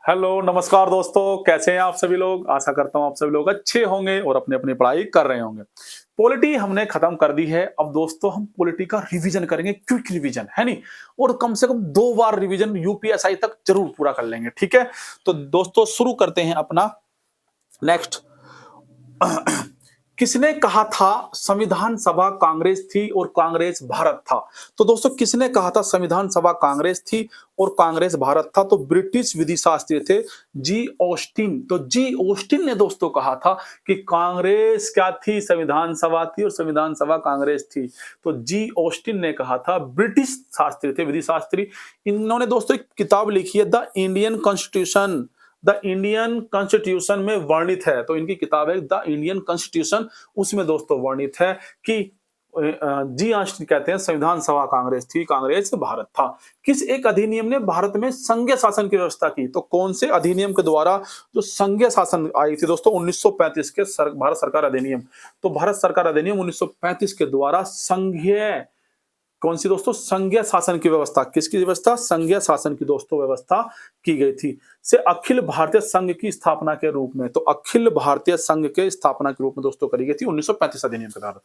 Hello नमस्कार दोस्तों, कैसे हैं आप सभी लोग। आशा करता हूं आप सभी लोग अच्छे होंगे और अपनी अपनी पढ़ाई कर रहे होंगे। पॉलिटी हमने खत्म कर दी है। अब दोस्तों हम पॉलिटी का रिवीजन करेंगे, क्विक रिवीजन है नहीं, और कम से कम 2 बार रिवीजन यूपीएसआई तक जरूर पूरा कर लेंगे। ठीक है, तो दोस्तों शुरू करते हैं अपना नेक्स्ट। किसने कहा था संविधान सभा कांग्रेस थी और कांग्रेस भारत था। तो दोस्तों किसने कहा था संविधान सभा कांग्रेस थी और कांग्रेस भारत था। तो ब्रिटिश विधि शास्त्री थे जी ऑस्टिन। तो जी ऑस्टिन ने दोस्तों कहा था कि कांग्रेस क्या थी, संविधान सभा थी और संविधान सभा कांग्रेस थी। तो जी ऑस्टिन ने कहा था, ब्रिटिश शास्त्री थे, विधि शास्त्री। इन्होंने दोस्तों एक किताब लिखी है the Indian constitution. The Indian constitution में वर्णित है, तो इनकी किताब है द इंडियन कॉन्स्टिट्यूशन। उसमें दोस्तों वर्णित है कि जी ऑस्टिन कहते हैं संविधान सभा कांग्रेस थी, कांग्रेस भारत था। किस एक अधिनियम ने भारत में संघीय शासन की व्यवस्था की। तो कौन से अधिनियम के द्वारा जो संघीय शासन आई थी दोस्तों, 1935 के भारत सरकार अधिनियम। तो भारत सरकार अधिनियम 1935 के द्वारा संघीय, कौन सी दोस्तों, संघीय शासन की व्यवस्था। किसकी व्यवस्था, संघीय शासन की दोस्तों व्यवस्था की गई थी। से अखिल भारतीय संघ की स्थापना के रूप में, तो अखिल भारतीय संघ के स्थापना के रूप में दोस्तों करी गई थी 1935 अधिनियम के तहत।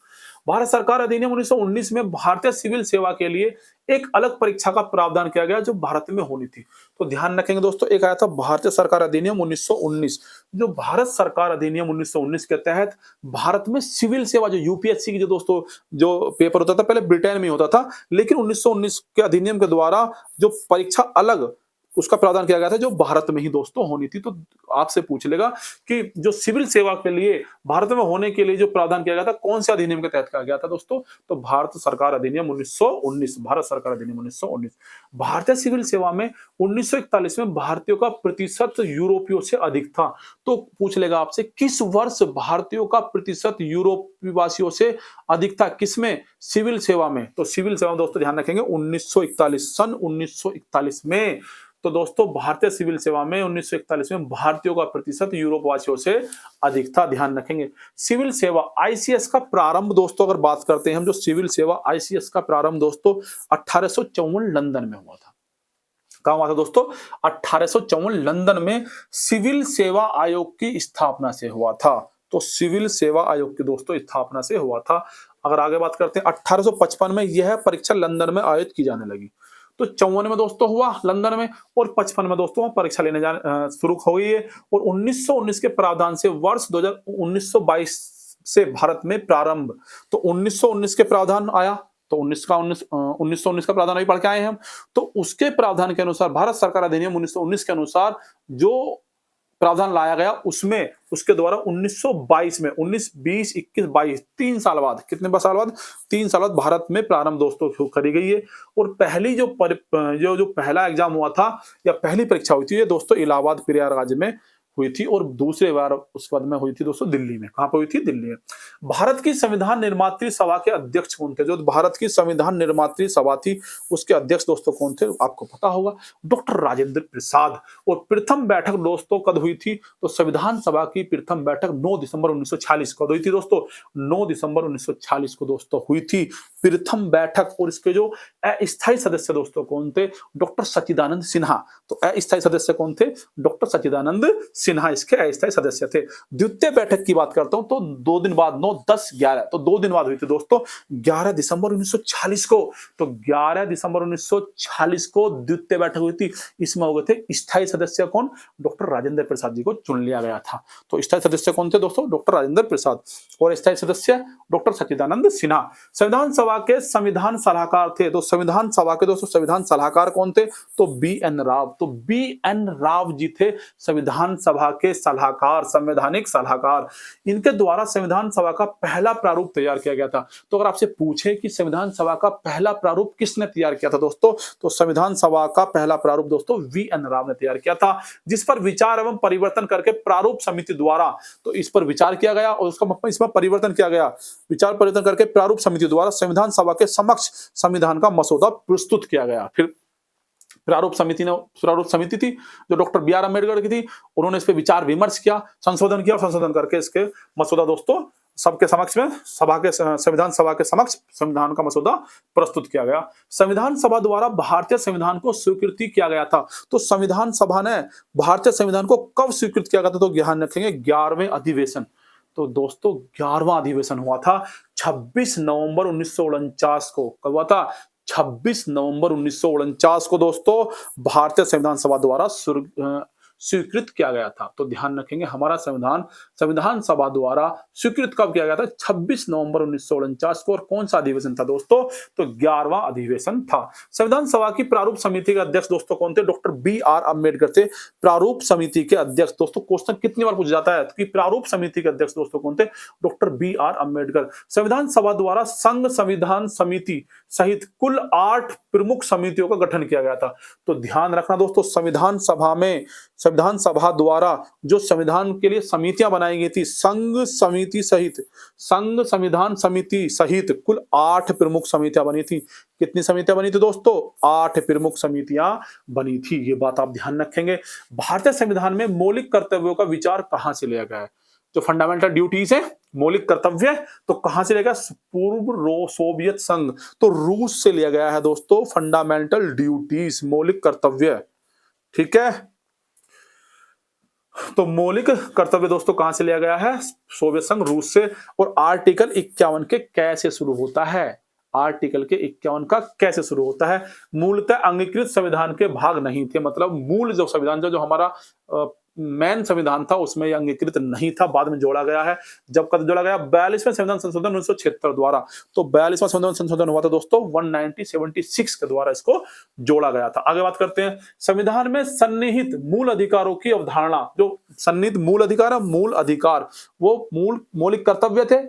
भारत सरकार अधिनियम 1919 में भारतीय सिविल सेवा के लिए एक अलग परीक्षा का प्रावधान किया गया जो भारत में होनी थी। तो ध्यान रखेंगे दोस्तों, एक आया था भारतीय सरकार अधिनियम 1919। जो भारत सरकार अधिनियम 1919 के तहत भारत में सिविल सेवा, जो यूपीएससी की जो दोस्तों जो पेपर होता था पहले ब्रिटेन में होता था, लेकिन 1919 के अधिनियम के द्वारा जो परीक्षा अलग उसका प्रावधान किया गया था जो भारत में ही दोस्तों होनी थी। तो आपसे पूछ लेगा कि जो सिविल सेवा के लिए भारत में होने के लिए जो प्रावधान किया गया था कौन से अधिनियम के तहत किया गया था दोस्तों। तो भारत सरकार अधिनियम 1919, भारत सरकार अधिनियम 1919। भारतीय सिविल सेवा में 1941 में भारतीयों का प्रतिशत यूरोपियों से अधिक था। तो पूछ लेगा आपसे किस वर्ष भारतीयों का प्रतिशत यूरोपीय वासियों से अधिक था, किसमें, सिविल सेवा में। तो सिविल सेवा दोस्तों ध्यान रखेंगे 1941, सन 1941 में। तो दोस्तों भारतीय सिविल सेवा में 1941 में भारतीयों का प्रतिशत यूरोप वासियों से अधिक था, ध्यान रखेंगे। सिविल सेवा आईसीएस का प्रारंभ दोस्तों अगर बात करते हैं हम, जो सिविल सेवा आईसीएस का प्रारंभ दोस्तों 1854 लंदन में हुआ था। कहां हुआ था दोस्तों, 1854 लंदन में सिविल सेवा आयोग की स्थापना से हुआ था। तो सिविल सेवा आयोग की दोस्तों स्थापना से हुआ था। अगर आगे बात करते हैं 1855 में यह परीक्षा लंदन में आयोजित की जाने लगी। तो 54 में दोस्तों हुआ लंदन में, और 55 में दोस्तों परीक्षा लेने जाने शुरू हो गई है। और 1919 के प्रावधान से वर्ष 1922 से भारत में प्रारंभ। तो 1919 के प्रावधान आया, तो 1919 का प्रावधान अभी पढ़ के आए हैं हम। तो उसके प्रावधान के अनुसार भारत सरकार अधिनियम 1919 के अनुसार जो प्रावधान लाया गया उसमें उसके द्वारा 1922 में 19, 20, 21, 22 3 साल बाद, कितने साल बाद, 3 साल बाद भारत में प्रारंभ दोस्तों करी गई है। और पहली जो पहला एग्जाम हुआ था या पहली परीक्षा हुई थी ये दोस्तों इलाहाबाद प्रयागराज में हुई थी, और दूसरे बार उस पद में हुई थी दोस्तों दिल्ली में। कहां पर हुई थी, दिल्ली में। भारत की संविधान निर्मात्री सभा के अध्यक्ष कौन थे। जो भारत की संविधान निर्मात्री सभा थी उसके अध्यक्ष दोस्तों कौन थे, आपको पता होगा, डॉक्टर राजेंद्र प्रसाद। और प्रथम बैठक दोस्तों कब हुई थी, तो संविधान सभा की प्रथम बैठक 9 दिसंबर 1946 को हुई थी दोस्तों, 9 दिसंबर 1946 को दोस्तों हुई थी प्रथम बैठक। और इसके जो अस्थायी सदस्य दोस्तों कौन थे, डॉक्टर सच्चिदानंद सिन्हा। तो अस्थायी सदस्य कौन थे, डॉक्टर सच्चिदानंद सिन्हा इसके अस्थायी सदस्य थे। द्वितीय बैठक की बात करता हूं तो 2 दिन बाद, 9, 10, 11, तो 2 दिन बाद हुई थी दोस्तों 11 दिसंबर 1946 को। तो 11 दिसंबर 1946 को द्वितीय बैठक हुई थी। इसमें हो गए थे स्थायी सदस्य कौन, डॉक्टर राजेंद्र प्रसाद जी को चुन लिया गया था। तो स्थायी सदस्य कौन थे दोस्तों, डॉक्टर राजेंद्र प्रसाद, और स्थायी सदस्य डॉक्टर सच्चिदानंद सिन्हा। संविधान सभा के संविधान सलाहकार थे, तो संविधान सभा के दोस्तों संविधान सलाहकार कौन थे, तो बी एन राव। तो बी एन राव जी थे संविधान सभा के सलाहकार, संवैधानिक सलाहकार। इनके द्वारा संविधान सभा का पहला प्रारूप तैयार किया गया था। तो अगर आपसे पूछे कि संविधान सभा का पहला प्रारूप किसने तैयार किया था दोस्तों, तो संविधान सभा का पहला प्रारूप दोस्तों वी एन राव ने तैयार किया था, जिस पर विचार एवं परिवर्तन करके प्रारूप समिति द्वारा, तो इस पर विचार किया गया और उसका इसमें परिवर्तन किया गया। विचार परिवर्तन करके प्रारूप समिति द्वारा संविधान सभा के समक्ष संविधान का मसौदा प्रस्तुत किया गया। फिर प्रारूप समिति थी जो डॉक्टर बी.आर. अम्बेडकर की थी, उन्होंने इस पे विचार विमर्श किया, संशोधन किया और संशोधन करके इसके मसौदा दोस्तों सबके समक्ष में संविधान सभा के समक्ष संविधान का मसौदा प्रस्तुत किया गया। संविधान सभा द्वारा भारतीय संविधान को स्वीकृति किया गया था। तो संविधान सभा ने भारतीय संविधान को कब स्वीकृत किया गया था? तो ध्यान रखेंगे 11वें अधिवेशन। तो दोस्तों 11वां अधिवेशन हुआ था 26 नवंबर 1949 को। कब हुआ था? 26 नवंबर 1949 को दोस्तों भारतीय संविधान सभा द्वारा स्वीकृत किया गया था। तो ध्यान रखेंगे हमारा संविधान सभा द्वारा स्वीकृत कब किया गया था? 26 नवंबर 1949 को। और कौन सा अधिवेशन था दोस्तों? तो 11वां अधिवेशन था। संविधान सभा की प्रारूप समिति के अध्यक्ष दोस्तों कौन थे? डॉक्टर BR अम्बेडकर थे प्रारूप समिति के अध्यक्ष। दोस्तों क्वेश्चन कितनी बार पूछा जाता है कि प्रारूप समिति के अध्यक्ष दोस्तों कौन थे? Doctor BR Ambedkar. संविधान सभा द्वारा संघ संविधान समिति सहित कुल 8 प्रमुख समितियों का गठन किया गया था। तो ध्यान रखना दोस्तों, संविधान सभा द्वारा जो संविधान के लिए समितियां बनाई गई थी, संघ संविधान समिति सहित कुल 8 प्रमुख समितियां बनी थी। कितनी समितियां बनी थी दोस्तों? 8 प्रमुख समितियां बनी थी। ये बात आप ध्यान रखेंगे। भारतीय संविधान में मौलिक कर्तव्यों का विचार कहां से लिया गया है? जो फंडामेंटल ड्यूटीज है, मौलिक कर्तव्य, तो कहां से लिया गया? पूर्व सोवियत संघ, तो रूस से लिया गया है दोस्तों फंडामेंटल ड्यूटीज, मौलिक कर्तव्य। ठीक है, तो मौलिक कर्तव्य दोस्तों कहां से लिया गया है? सोवियत संघ, रूस से। और आर्टिकल 51 के कैसे शुरू होता है? आर्टिकल के 51 का कैसे शुरू होता है? मूलतः अंगीकृत संविधान के भाग नहीं थे। मतलब मूल जो संविधान जो हमारा मेन संविधान था उसमें यह अंगीकृत नहीं था, बाद में जोड़ा गया है। जब कब जोड़ा गया? 42वें संविधान संशोधन 1976 द्वारा। तो 42वां संविधान संशोधन हुआ था दोस्तों 1976 के द्वारा इसको जोड़ा गया था। आगे बात करते हैं, संविधान में सन्निहित मूल अधिकारों की अवधारणा। जो सन्निहित मूल अधिकार है, मूल अधिकार वो मौलिक कर्तव्य थे,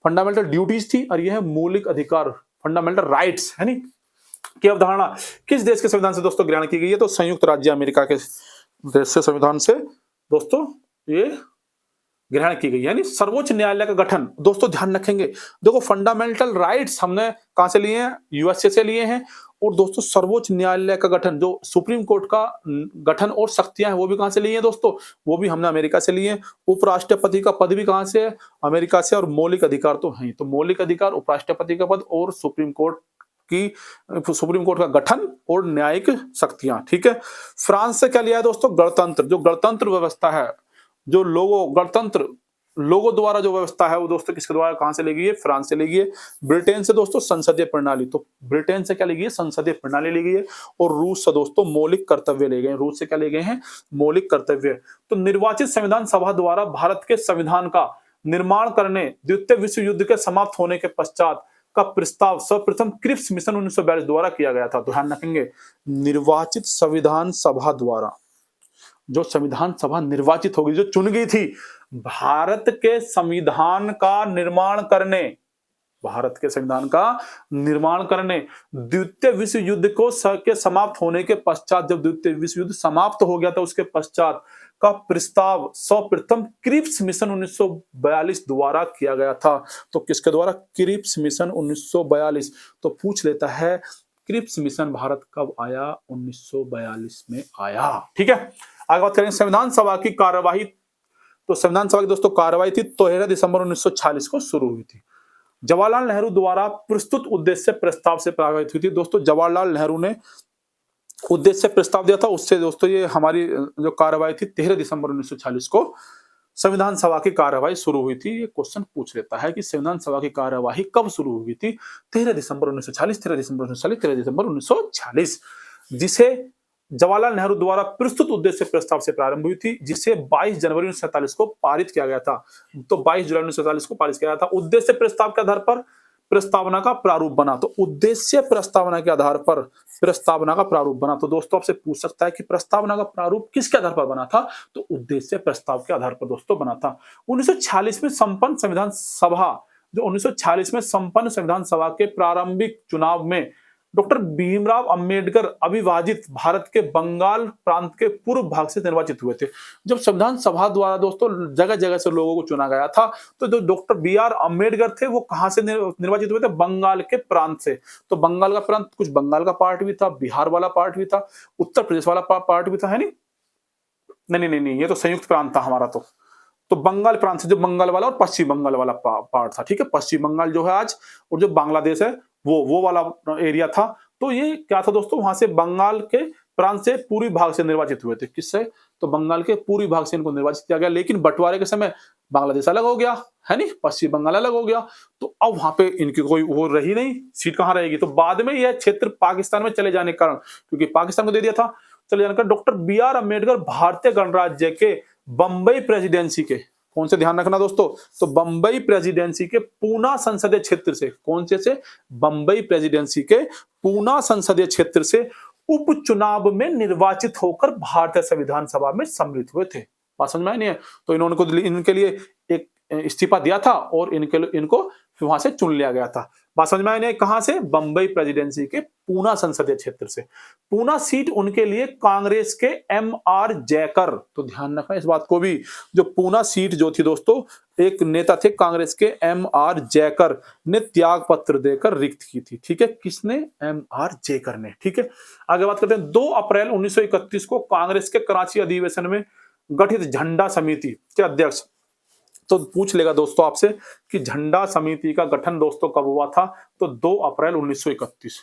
फंडामेंटल ड्यूटीज थी, और यह है मौलिक अधिकार, फंडामेंटल राइट्स है नी की अवधारणा किस देश के संविधान से दोस्तों ग्रहण की गई है? तो संयुक्त राज्य अमेरिका के देश से संविधान से दोस्तों ये ग्रहण की गई। यानी सर्वोच्च न्यायालय का गठन दोस्तों ध्यान रखेंगे। देखो फंडामेंटल राइट्स हमने कहां से लिए हैं? यूएसए से लिए हैं। और दोस्तों सर्वोच्च न्यायालय का गठन, जो सुप्रीम कोर्ट का गठन और शक्तियां हैं, वो भी कहां से लिए हैं दोस्तों? वो भी हमने अमेरिका से लिए हैं। उपराष्ट्रपति का पद भी कहां से है? अमेरिका से। और मौलिक अधिकार तो है, तो मौलिक अधिकार, उपराष्ट्रपति का पद और सुप्रीम कोर्ट का गठन और न्यायिक शक्तियां। ठीक है, फ्रांस से क्या लिया है दोस्तों? गणतंत्र। जो गणतंत्र व्यवस्था है, जो गणतंत्र लोगों द्वारा जो व्यवस्था है, वो दोस्तों किसके द्वारा, कहां से ली गई है? फ्रांस से ली गई है। ब्रिटेन से दोस्तों संसदीय प्रणाली, तो ब्रिटेन से क्या ली गई है? संसदीय प्रणाली ली गई है। और रूस से दोस्तों मौलिक कर्तव्य ले गए। रूस से क्या ले गए हैं? मौलिक कर्तव्य। तो निर्वाचित संविधान सभा द्वारा भारत के संविधान का निर्माण करने द्वितीय विश्व युद्ध के समाप्त होने के पश्चात का प्रस्ताव सर्वप्रथम क्रिप्स मिशन 1942 द्वारा किया गया था। ध्यान रखेंगे, निर्वाचित संविधान सभा द्वारा जो संविधान सभा निर्वाचित होगी, जो चुन गई थी भारत के संविधान का निर्माण करने, भारत के संविधान का निर्माण करने द्वितीय विश्व युद्ध के समाप्त होने के पश्चात, जब द्वितीय विश्व युद्ध समाप्त हो गया था उसके पश्चात का प्रस्ताव सर्वप्रथम क्रिप्स मिशन 1942 द्वारा किया गया था। तो किसके द्वारा? Cripps mission 1942। तो पूछ लेता है क्रिप्स मिशन भारत कब आया? 1942 में आया। ठीक है, आगे बात करेंगे संविधान सभा की कार्यवाही। तो संविधान सभा की दोस्तों कार्यवाही थी 13 दिसंबर 1946 को शुरू हुई थी। जवाहरलाल नेहरू द्वारा प्रस्तुत उद्देश्य प्रस्ताव से प्रभावित हुई थी। दोस्तों जवाहरलाल नेहरू ने उद्देश्य प्रस्ताव दिया था, उससे दोस्तों ये हमारी जो कार्यवाही थी 13 दिसंबर 1946 को संविधान सभा की कार्यवाही शुरू हुई थी। ये क्वेश्चन पूछ लेता है कि संविधान सभा की कार्यवाही कब शुरू हुई थी? 13 दिसंबर 1946, 13 दिसंबर 1946, 13 दिसंबर 1946, जिसे जवाहरलाल नेहरू द्वारा प्रस्तुत उद्देश्य प्रस्ताव से प्रारंभ हुई थी, जिसे 22 जनवरी 1947 को पारित किया गया था। तो 22 जुलाई 1947 को पारित किया गया था। उद्देश्य प्रस्ताव के आधार पर प्रस्तावना का प्रारूप बना। तो उद्देश्य प्रस्तावना के आधार पर प्रस्तावना का प्रारूप बना। तो दोस्तों आपसे पूछ सकता है कि प्रस्तावना का प्रारूप किसके आधार पर बना था? तो उद्देश्य प्रस्ताव के आधार पर दोस्तों बना था। 1946 में संपन्न संविधान सभा, जो 1946 में संपन्न संविधान सभा के प्रारंभिक चुनाव में डॉक्टर भीमराव अंबेडकर अविभाजित भारत के बंगाल प्रांत के पूर्व भाग से निर्वाचित हुए थे। जब संविधान सभा द्वारा दोस्तों जगह जगह से लोगों को चुना गया था, तो जो डॉक्टर BR अम्बेडकर थे वो कहां से निर्वाचित हुए थे? बंगाल के प्रांत से। तो बंगाल का प्रांत, कुछ बंगाल का पार्ट भी था, बिहार वाला पार्ट भी था, उत्तर प्रदेश वाला पार्ट भी था, है नहीं, ये तो संयुक्त प्रांत था हमारा। तो बंगाल प्रांत से जो बंगाल वाला और पश्चिम बंगाल वाला पार्ट था, ठीक है, पश्चिम बंगाल जो है आज, और जो बांग्लादेश है वो वाला एरिया था। तो ये क्या था दोस्तों, वहां से बंगाल के प्रांत से पूर्वी भाग से निर्वाचित हुए थे। किससे? तो बंगाल के पूर्वी भाग से इनको निर्वाचित किया गया, लेकिन बंटवारे के समय बांग्लादेश अलग हो गया, है नहीं, पश्चिम बंगाल अलग हो गया। तो अब वहां पे इनकी कोई वो रही नहीं, सीट कहां रहेगी। तो बाद में यह क्षेत्र पाकिस्तान में चले जाने के कारण, क्योंकि पाकिस्तान को दे दिया था, चले जाने का डॉक्टर बी आर अम्बेडकर भारतीय गणराज्य के बंबई प्रेसिडेंसी के, कौन से, ध्यान रखना दोस्तों, तो बंबई प्रेसिडेंसी के पूना संसदीय क्षेत्र से, कौन से बंबई प्रेसिडेंसी के पूना संसदीय क्षेत्र से उपचुनाव में निर्वाचित होकर भारतीय संविधान सभा में सम्मिलित हुए थे। बात समझ में आई नहीं है? तो इनके लिए एक इस्तीफा दिया था और इनको वहां से चुन लिया गया था। बात समझ में आई नहीं? कहां से? बंबई प्रेसिडेंसी के पूना संसदीय क्षेत्र से। पूना सीट उनके लिए कांग्रेस के एम आर जयकर, तो ध्यान रखना इस बात को भी, जो पूना सीट जो थी दोस्तों, एक नेता थे कांग्रेस के एम आर जयकर ने त्याग पत्र देकर रिक्त की थी। ठीक है, किसने? एम आर जयकर ने। ठीक है, आगे बात करते हैं। 2 अप्रैल 1931 को कांग्रेस के कराची अधिवेशन में गठित झंडा समिति के अध्यक्ष, तो पूछ लेगा दोस्तों आपसे कि झंडा समिति का गठन दोस्तों कब हुआ था, तो 2 अप्रैल 1931।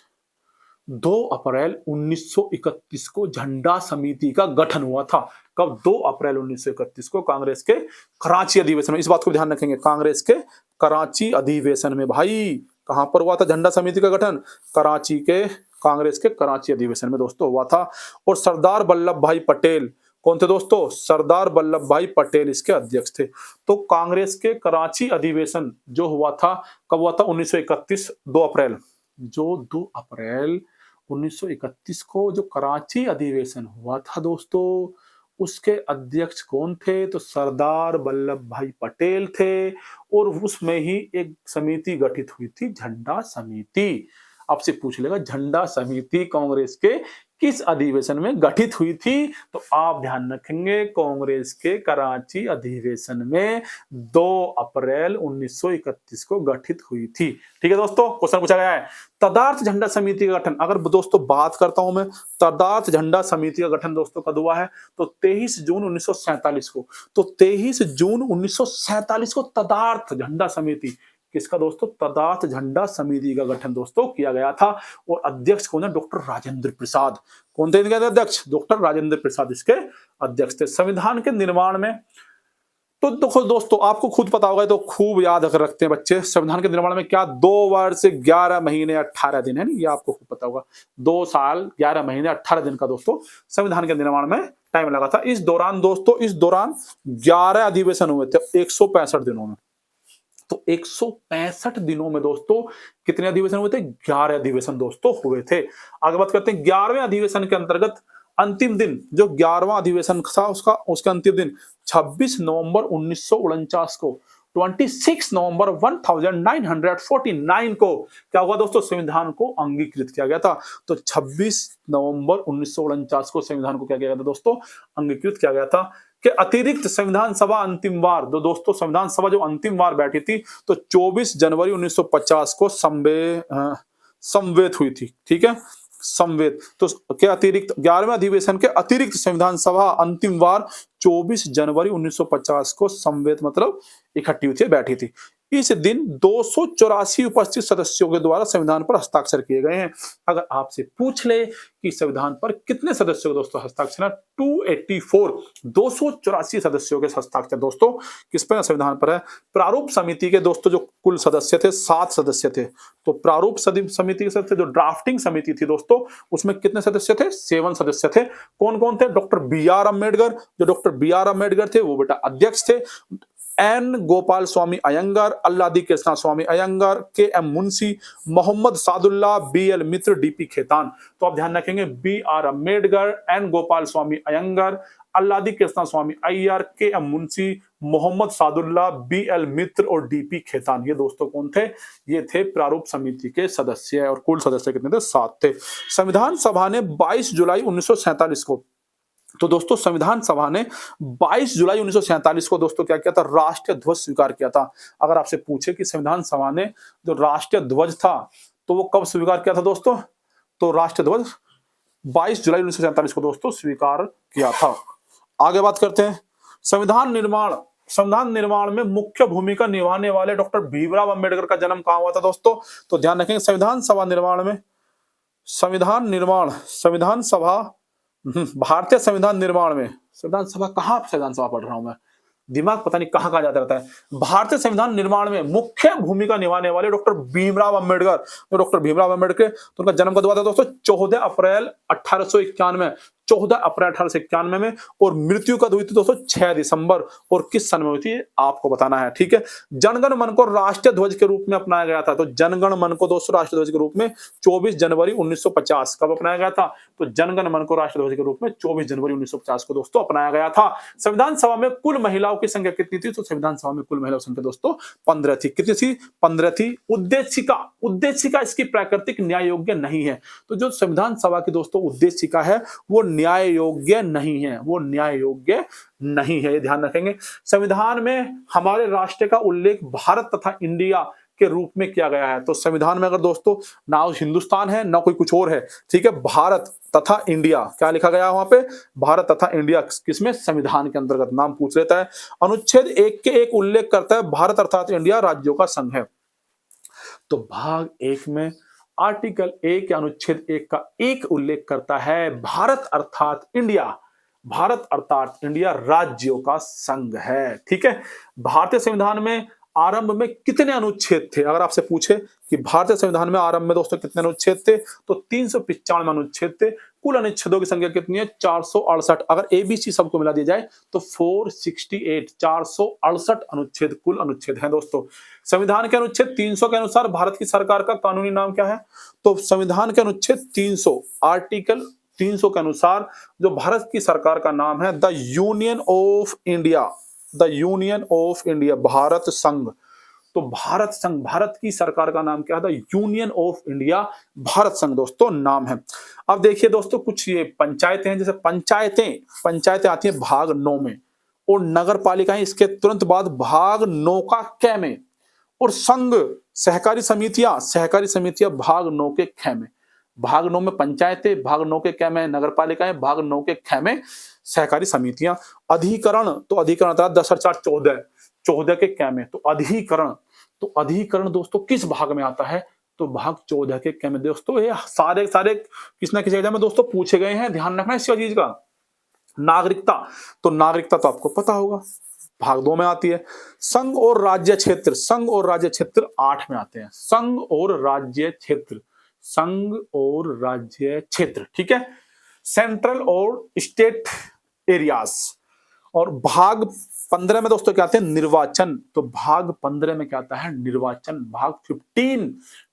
2 अप्रैल 1931 को झंडा समिति का गठन हुआ था। कब? 2 अप्रैल 1931 को कांग्रेस के कराची अधिवेशन में। इस बात को ध्यान रखेंगे, कांग्रेस के कराची अधिवेशन में। भाई कहां पर हुआ था झंडा समिति का गठन? कराची के, कांग्रेस के कराची अधिवेशन में दोस्तों हुआ था। और सरदार वल्लभ भाई पटेल, कौन थे दोस्तों? सरदार वल्लभ भाई पटेल इसके अध्यक्ष थे। तो कांग्रेस के कराची अधिवेशन जो हुआ था, कब हुआ था? 1931, 2 अप्रैल। जो 2 अप्रैल 1931 को जो कराची अधिवेशन हुआ था दोस्तों, उसके अध्यक्ष कौन थे? तो सरदार वल्लभ भाई पटेल थे। और उसमें ही एक समिति गठित हुई थी, झंडा समिति। आपसे पूछ लेगा झंडा समिति कांग्रेस के किस अधिवेशन में गठित हुई थी, तो आप ध्यान रखेंगे कांग्रेस के कराची अधिवेशन में 2 अप्रैल 1931 को गठित हुई थी। ठीक है दोस्तों, क्वेश्चन पूछा गया है तदार्थ झंडा समिति का गठन। अगर दोस्तों बात करता हूं मैं तदार्थ झंडा समिति का गठन दोस्तों कब हुआ है, तो 23 जून 1947 को। तो 23 जून 1947 को तदार्थ झंडा समिति, किसका दोस्तों? तदार्थ झंडा समिति का गठन दोस्तों किया गया था। और अध्यक्ष कौन है? डॉक्टर राजेंद्र प्रसाद। कौन थे इनके अध्यक्ष? डॉक्टर राजेंद्र प्रसाद इसके अध्यक्ष थे। संविधान के निर्माण में, तो देखो दोस्तों आपको खुद पता होगा, तो खूब याद रखते हैं बच्चे, संविधान के निर्माण में क्या 2 वर्ष 11 महीने 18 दिन है ना, ये आपको खूब पता होगा। 2 साल 11 महीने 18 दिन का दोस्तों संविधान के निर्माण में टाइम लगा था। इस दौरान दोस्तों, इस दौरान 11 अधिवेशन हुए थे 165 दिनों में। तो 165 दिनों में दोस्तों कितने अधिवेशन हुए थे? 11 अधिवेशन दोस्तों हुए थे। आगे बात करते हैं 11वें अधिवेशन के अंतर्गत अंतिम दिन, जो 11वां अधिवेशन था उसका अंतिम दिन 26 नवंबर 1949 को, 26 नवंबर 1949 को क्या हुआ दोस्तों? संविधान को अंगीकृत किया गया था। तो 26 नवंबर 1949 को संविधान को क्या किया गया था दोस्तों? अंगीकृत किया गया था। के अतिरिक्त संविधान सभा अंतिम बार, तो दोस्तों संविधान सभा जो अंतिम बार बैठी थी, तो 24 जनवरी 1950 को समवेत हुई थी। ठीक है, समवेत। तो के अतिरिक्त 11वें अधिवेशन के अतिरिक्त संविधान सभा अंतिम बार 24 जनवरी 1950 को समवेत मतलब इकट्ठी हुई थी, बैठी थी। इस दिन 284 उपस्थित सदस्यों के द्वारा संविधान पर हस्ताक्षर किए गए हैं। अगर आपसे पूछ ले कि संविधान पर कितने सदस्यों के दोस्तों हस्ताक्षर है, 284, 284 सदस्यों के हस्ताक्षर दोस्तों किस पर? संविधान पर है। प्रारूप समिति के दोस्तों जो कुल सदस्य थे 7 सदस्य थे। तो प्रारूप समिति के सदस्य, जो ड्राफ्टिंग समिति थी दोस्तों, उसमें कितने सदस्य थे? 7 सदस्य थे। कौन कौन थे? डॉक्टर बी आर अम्बेडकर, जो डॉक्टर बी आर अम्बेडकर थे वो बेटा अध्यक्ष थे। N Gopalaswami Ayyangar, Alladi Krishnaswamy Ayyangar, K M Munshi, Mohammad Saadulla, B L Mitra, DP Khaitan. तो आप ध्यान रखेंगे B R Ambedkar, N Gopalaswami Ayyangar, Alladi Krishnaswamy Ayyar, K M Munshi, Mohammad Saadulla, B L Mitra और डीपी खेतान। ये दोस्तों कौन थे? ये थे प्रारूप समिति के सदस्य। और कुल सदस्य कितने थे? 7 थे। संविधान सभा ने 22 जुलाई 1947 को, तो दोस्तों संविधान सभा ने 22 जुलाई 1947 को दोस्तों क्या किया था? राष्ट्रीय ध्वज स्वीकार किया था। अगर आपसे पूछे कि संविधान सभा ने जो राष्ट्रीय ध्वज था तो वो कब स्वीकार किया था दोस्तों? तो राष्ट्रीय ध्वज 22 जुलाई 1947 को दोस्तों स्वीकार किया था। आगे बात करते हैं संविधान निर्माण संविधान निर्माण में मुख्य भूमिका निभाने वाले डॉक्टर भीमराव अंबेडकर का जन्म कहाँ हुआ था दोस्तों? तो ध्यान रखेंगे संविधान सभा निर्माण में, संविधान निर्माण, संविधान सभा, भारतीय संविधान निर्माण में, संविधान सभा कहाँ, संविधान सभा पढ़ रहा हूं मैं, दिमाग पता नहीं कहां कहां जाता रहता है। भारतीय संविधान निर्माण में मुख्य भूमिका निभाने वाले डॉक्टर भीमराव अंबेडकर, तो डॉक्टर भीमराव अंबेडकर, तो उनका जन्म कब हुआ था दोस्तों? 14 अप्रैल 1891, 14 अप्रैल 1891 में, और मृत्यु कब हुई थी दोस्तों? 6 दिसंबर। और किस सन में हुई थी आपको बताना है, ठीक है। जनगण मन को राष्ट्रीय ध्वज के रूप में अपनाया गया था, तो जनगण मन को दोस्तों राष्ट्रीय ध्वज के रूप में 24 जनवरी 1950 कब अपनाया गया था? तो जनगण मन को राष्ट्रीय ध्वज के रूप में 24 जनवरी 1950 को दोस्तों अपनाया गया था। संविधान सभा में कुल महिलाओं की संख्या कितनी थी? तो संविधान सभा में कुल महिलाओं की संख्या दोस्तों 15 थी। कितनी थी? 15 थी। उद्देशिका, उद्देशिका इसकी प्राकृतिक न्याय योग्य नहीं है। तो जो संविधान सभा की दोस्तों उद्देशिका है वो न्याय योग्य नहीं है, वो न्याय योग्य नहीं है, ये ध्यान रखेंगे। संविधान में हमारे राष्ट्र का उल्लेख भारत तथा इंडिया के रूप में किया गया है। तो संविधान में अगर दोस्तों ना हिंदुस्तान है ना कोई कुछ और है, ठीक है, भारत तथा इंडिया, क्या लिखा गया वहां पे? भारत तथा इंडिया। किसमें? संविधान के अंतर्गत। नाम पूछ लेता है। अनुच्छेद 1 के एक उल्लेख करता है भारत अर्थात इंडिया राज्यों का संघ है। तो भाग 1 में आर्टिकल 1 अनुच्छेद 1 का एक उल्लेख करता है भारत अर्थात इंडिया, भारत अर्थात इंडिया राज्यों का संघ है, ठीक है। भारतीय संविधान में आरंभ में कितने अनुच्छेद थे? अगर आपसे पूछे कि भारतीय संविधान में आरंभ में दोस्तों कितने अनुच्छेद थे, तो 395 अनुच्छेद थे। कुल अनुच्छेदों की संख्या कितनी है? 468। अगर एबीसी सबको मिला दिया जाए तो 468, 468 अनुच्छेद कुल अनुच्छेद हैं दोस्तों। संविधान के अनुच्छेद 300 के अनुसार भारत की सरकार का कानूनी नाम क्या है? तो संविधान के अनुच्छेद 300, आर्टिकल 300 के अनुसार जो भारत की सरकार का नाम है the union of India, the union of India, Bharat संघ। तो भारत संघ, भारत की सरकार का नाम क्या है? The union of India, Bharat संघ दोस्तों नाम है। अब देखिए दोस्तों कुछ ये पंचायतें हैं, जैसे पंचायतें, पंचायतें आती हैं भाग 9 में, और नगर पालिकाएं इसके तुरंत बाद भाग 9 का क में, और संघ सहकारी समितियां, सहकारी समितियां भाग 9 के ख में। भाग 9 में पंचायतें, भाग 9 के क में नगर पालिकाएं, भाग 9 के ख में सहकारी समितियां। अधिकरण, तो अधिकरण था 10 और 4 14, 14 के क में। तो अधिकरण, तो अधिकरण दोस्तों किस भाग में आता है? तो भाग 14 के क में दोस्तों। ये सारे सारे किस ना किसी एग्जाम में दोस्तों पूछे गए हैं, ध्यान रखना इस चीज का। नागरिकता, तो नागरिकता तो आपको पता होगा भाग 2 में आती है। संघ और राज्य क्षेत्र, संघ और राज्य क्षेत्र 8 में आते हैं। संघ और राज्य क्षेत्र, संघ और राज्य क्षेत्र, ठीक है। सेंट्रल और स्टेट एरियाज। और भाग 15 में दोस्तों क्या आते हैं? निर्वाचन। तो भाग 15 में क्या आता है? निर्वाचन। भाग 15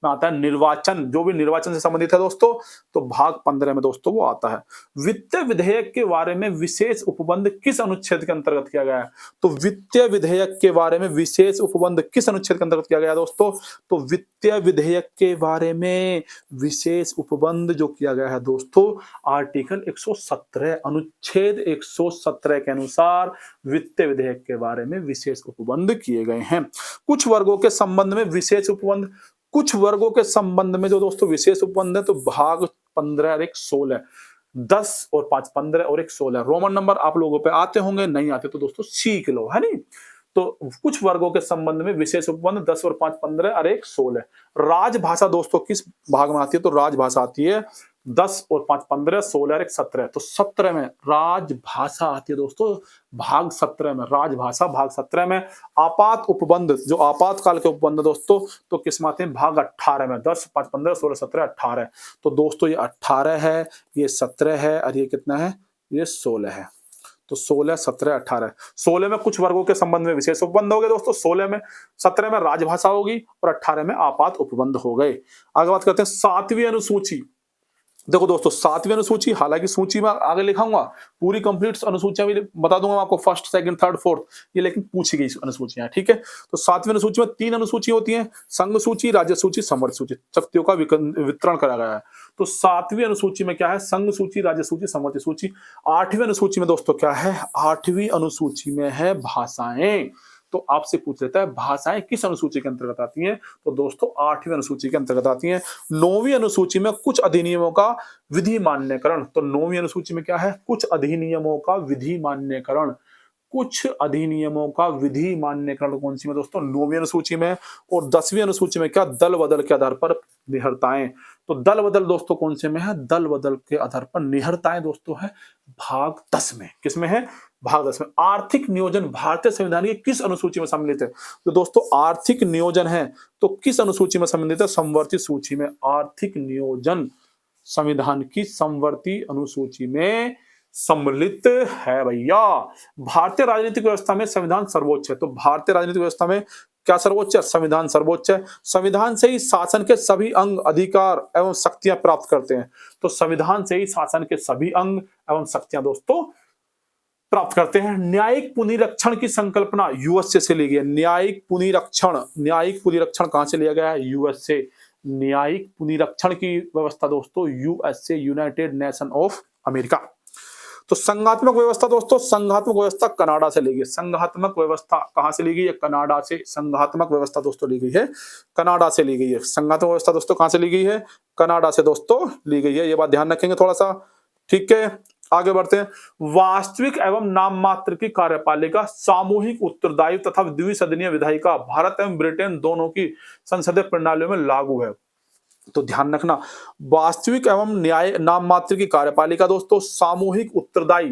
में आता है निर्वाचन, जो भी निर्वाचन से संबंधित है दोस्तों, तो भाग 15 में दोस्तों वो आता है। वित्तीय विधेयक के बारे में विशेष उपबंध किस अनुच्छेद के अंतर्गत किया गया है? तो वित्तीय विधेयक के बारे में विशेष उपबंध किस अनुच्छेद के अंतर्गत किया गया है दोस्तों? तो वित्तीय विधेयक के बारे में विशेष उपबंध जो किया गया है दोस्तों, आर्टिकल 117, अनुच्छेद 117 के अनुसार वित्तीय विधेयक के बारे में विशेष उपबंध किए गए हैं। कुछ वर्गों के संबंध में विशेष उपबंध, कुछ वर्गों के संबंध में जो दोस्तों विशेष उपबंध है, तो भाग 15 और 1 16, 10 और 5 15 और 1 16। रोमन नंबर आप लोगों पे आते होंगे, नहीं आते तो दोस्तों सीख लो, है नहीं। तो कुछ वर्गों के संबंध में विशेष उपबंध 10 और 5 15 और 1 16। राजभाषा दोस्तों किस भाग में आती है? तो राजभाषा आती है 10 और 5 15, 16 और 1 17। तो 17 में राजभाषा आती है दोस्तों, भाग 17 में राजभाषा, भाग 17 में। आपात उपबंध, जो आपातकाल के उपबंध दोस्तों, तो किस में आते हैं? भाग 18 में। 10 5 15 16 17 18। तो दोस्तों ये 18 है, ये 17 है, और ये कितना है? ये 16 है। तो 16 17 18, 16 में कुछ वर्गों के संबंध में विशेष उपबंध हो गए दोस्तों, 16 में, 17 में राजभाषा होगी, और 18 में आपात उपबंध हो गए। आगे बात करते हैं 7वीं अनुसूची। देखो दोस्तों 7वीं अनुसूची, हालांकि सूची में आगे लिखाऊंगा, पूरी कंप्लीट अनुसूचियां भी बता दूंगा आपको, फर्स्ट सेकंड थर्ड फोर्थ, ये लेकिन पूछी गई अनुसूचियां, ठीक है। तो 7वीं अनुसूची में 3 अनुसूची होती हैं, संघ सूची, राज्य सूची, समवर्त सूची, शक्तियों का वितरण करा गया है। तो 7वीं अनुसूची में क्या है? संघ सूची, राज्य सूची, समवर्त सूची। 8वीं अनुसूची में दोस्तों क्या है? 8वीं अनुसूची में है भाषाएं। तो आपसे पूछ लेता है भाषाएं किस अनुसूची के अंतर्गत आती हैं? तो दोस्तों 8वीं अनुसूची के अंतर्गत आती हैं। 9वीं अनुसूची में कुछ अधिनियमों का विधि मान्यकरण। तो 9वीं अनुसूची में क्या है? कुछ अधिनियमों का विधि मान्यकरण, कुछ अधिनियमों का विधि मान्यकरण कौन सी में दोस्तों? 9वीं अनुसूची में। और 10वीं अनुसूची में क्या? दल बदल के आधार पर निहरताएं। तो दल बदल दोस्तों कौन से में है? दल बदल के आधार पर निहरताएं दोस्तों है भाग 10 में। किसमें है? भाग 10 में। आर्थिक नियोजन भारतीय संविधान की किस अनुसूची में सम्मिलित है? तो दोस्तों आर्थिक नियोजन है तो किस अनुसूची में सम्मिलित है? समवर्ती सूची में। आर्थिक नियोजन संविधान की समवर्ती अनुसूची में सम्मिलित है भैया। भारतीय राजनीतिक व्यवस्था में संविधान सर्वोच्च है। तो भारतीय राजनीतिक व्यवस्था में क्या सर्वोच्च है? संविधान सर्वोच्च है। संविधान से ही शासन के सभी अंग, अधिकार एवं शक्तियां प्राप्त करते हैं। तो संविधान से ही शासन के सभी अंग एवं शक्तियां दोस्तों प्राप्त करते हैं। न्यायिक पुनरीक्षण की संकल्पना यूएसए से ली गई है। न्यायिक पुनरीक्षण कहां से लिया गया है? यूएस से। न्यायिक पुनरीक्षण की व्यवस्था दोस्तों USA, United nation of America. तो संघात्मक व्यवस्था दोस्तों, संघात्मक व्यवस्था कनाडा से ली गई है। संघात्मक व्यवस्था कहां से ली गई है? कनाडा से। संघात्मक व्यवस्था दोस्तों ली गई है कनाडा से ली गई है। संघात्मक व्यवस्था दोस्तों कहां से ली गई है? कनाडा से दोस्तों ली गई है। ये बात ध्यान रखेंगे थोड़ा सा, ठीक है। आगे बढ़ते हैं। वास्तविक एवं नाम मात्र की कार्यपालिका, सामूहिक उत्तरदायित्व तथा द्विसदनीय विधायिका भारत एवं ब्रिटेन दोनों की संसदीय प्रणालियों में लागू है। तो ध्यान रखना, वास्तविक एवं न्याय नाम मात्र की कार्यपालिका दोस्तों, सामूहिक उत्तरदायी।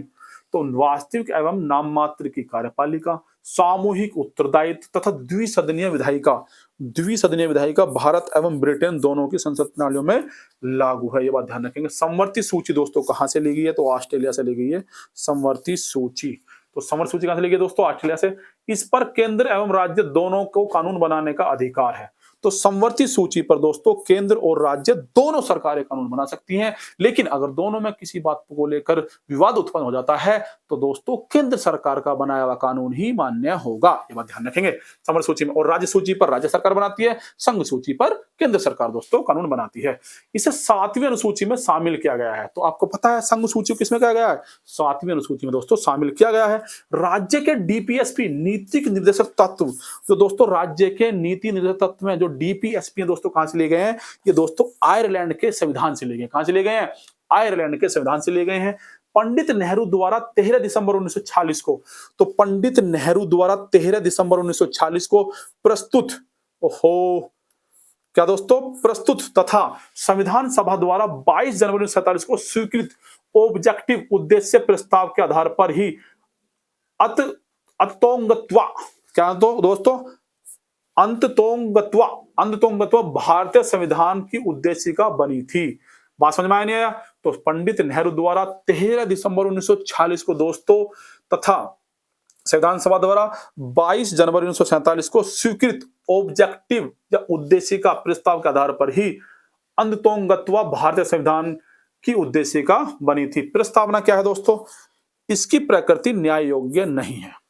तो वास्तविक एवं नाम मात्र की कार्यपालिका, सामूहिक उत्तरदायित्व तथा द्विसदनीय विधायिका भारत एवं ब्रिटेन दोनों की संसद प्रणालियों में लागू है। ये बात ध्यान रखेंगे। समवर्ती सूची दोस्तों कहां से ली गई है? तो ऑस्ट्रेलिया से ली गई है समवर्ती सूची। तो समवर्ती सूची कहां से ली गई है दोस्तों? ऑस्ट्रेलिया से। इस पर केंद्र एवं राज्य दोनों को कानून बनाने का अधिकार है। तो समवर्ती सूची पर दोस्तों केंद्र और राज्य दोनों सरकारें कानून बना सकती हैं, लेकिन अगर दोनों में किसी बात को लेकर विवाद उत्पन्न हो जाता है तो दोस्तों केंद्र सरकार का बनाया हुआ कानून ही मान्य होगा। ये बात ध्यान रखेंगे। समवर्ती सूची में। और राज्य सूची पर राज्य सरकार बनाती है, संघ सूची पर केंद्र सरकार दोस्तों कानून बनाती है। इसे 7वीं अनुसूची में शामिल किया गया है। तो आपको पता है संघ सूची किसमें किया गया है? 7वीं अनुसूची में दोस्तों शामिल किया गया है। राज्य के डीपीएसपी, नीतिक निर्देशक तत्व, तो दोस्तों राज्य के नीति निर्देशक तत्व में जो डीपीएसपी है दोस्तों कहां से लिए गए हैं? ये दोस्तों आयरलैंड के संविधान से लिए गए। कहां से लिए गए हैं? आयरलैंड के संविधान से लिए गए हैं। पंडित नेहरू द्वारा 13 दिसंबर 1946 को, तो पंडित नेहरू द्वारा 13 दिसंबर 1946 को प्रस्तुत, क्या दोस्तों? प्रस्तुत तथा संविधान सभा द्वारा 22 जनवरी 1947 को स्वीकृत ऑब्जेक्टिव उद्देश्य प्रस्ताव के आधार पर ही अंततोंगत्वा, क्या तो दोस्तों? अंततोंगत्वा भारतीय संविधान की उद्देशिका बनी थी। बात समझ में आया नहीं आया? तो पंडित नेहरू द्वारा 13 दिसंबर 1946 को दोस्तों तथा संविधान सभा द्वारा 22 जनवरी 1947 को स्वीकृत ऑब्जेक्टिव या उद्देशिका प्रस्ताव के आधार पर ही अंततोंगत्वा भारतीय संविधान की उद्देशिका बनी थी। प्रस्तावना क्या है दोस्तों? इसकी प्रकृति न्याय योग्य नहीं है।